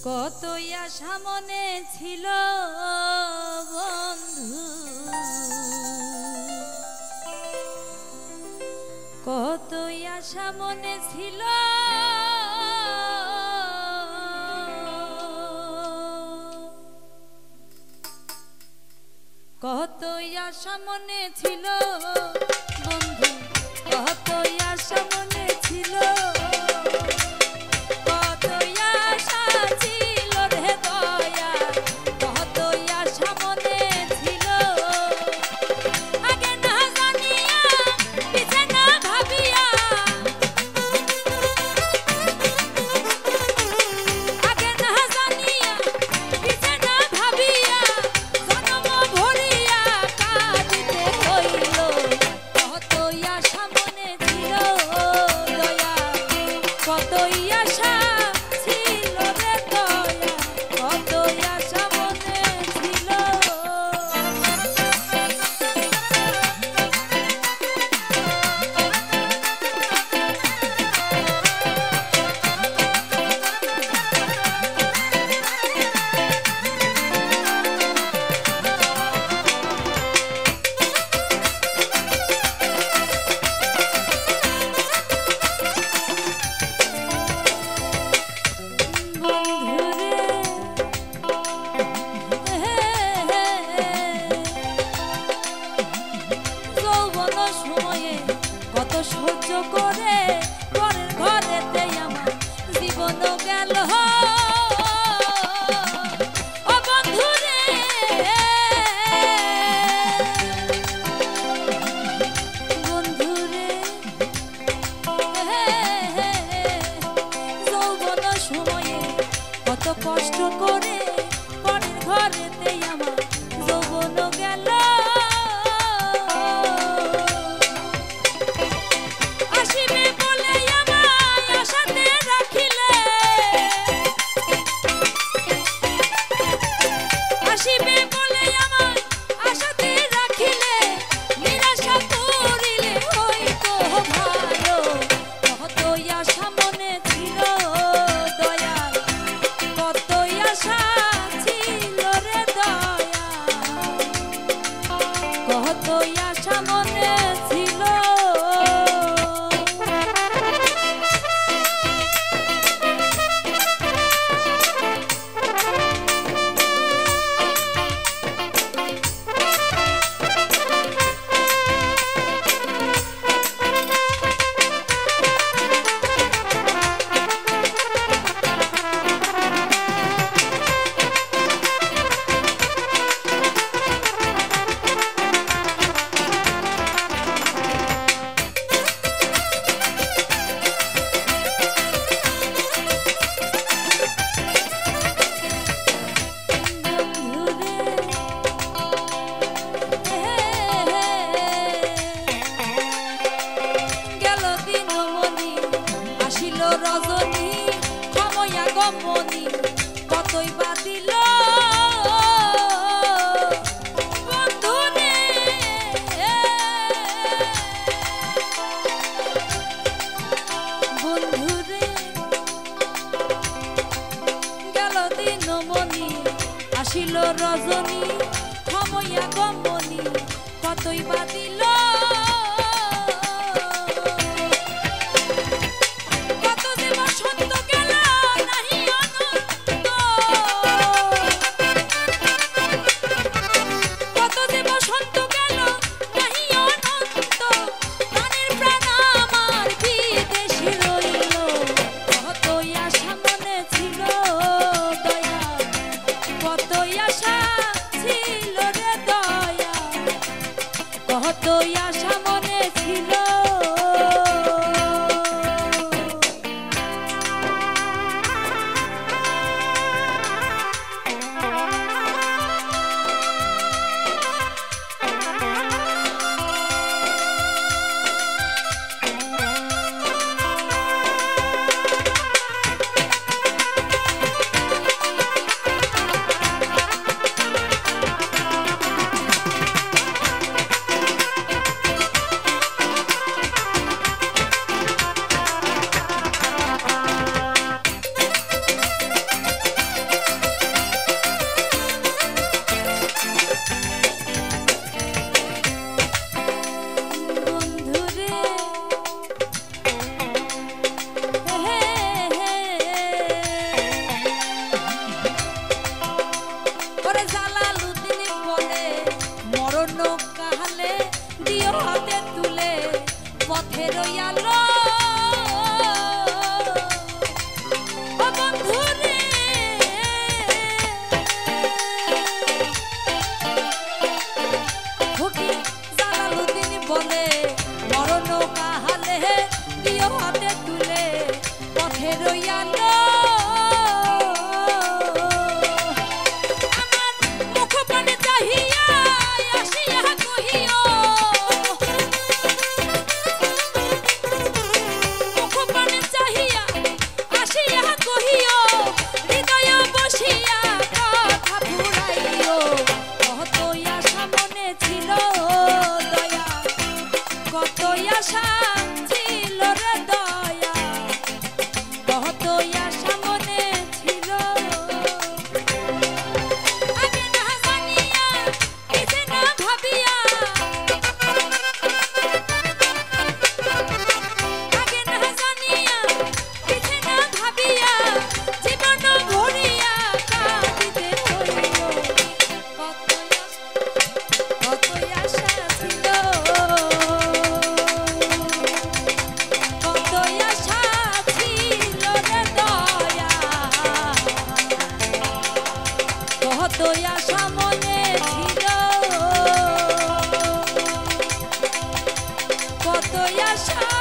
কতই আশা মনে ছিল বন্ধু, কতই আশা মনে ছিল, কতই আশা মনে ছিল বন্ধু, কতই আশা মনে ছিল, কতই আশা ছিল রে দয়া, কতই আশা মনে ছিল। আগে না জানিয়া পিছে না ভাবিয়া, আগে না জানিয়া পিছে না ভাবিয়া জন্ম ভরিয়া কাঁদিতে হইল। কতই আশা মনে ছিল দয়া, কতই আশা ছিল রে দয়া, কতই আশা মনে ছিল। কত সহ্য করে পরের ঘরেতে আমার জীবন গেল। ও বন্ধুরে বন্ধুরে যৌবন সময়ে কত কষ্ট করে পরের ঘরেতে আমার যৌবন গেল। আসিবে বলে আমায় আশাতে রাখিলে, আসিবে বলে আমায় আশাতে রাখিলে, নিরাশা করিলে হইতো ভালো। কতই আশা মনে ছিল দয়াল, কতই আশা ছিল রে দয়া, কতই আশা মনে ছিল। রজনী সময়া গমনী কতই বাদিল বন্ধুরে, বন্ধুরে গেল দিনমণি আসিল রজনী সময়া গমনী কতই বাদিল। কতই আশা মনে ছিল। পথের আলো ও বন্ধু রে ফকির জালালউদ্দিন বলে মরণ কাহালে দিও হাতে তুলে পথের আলো কত আশা মনে ছিল কত আশা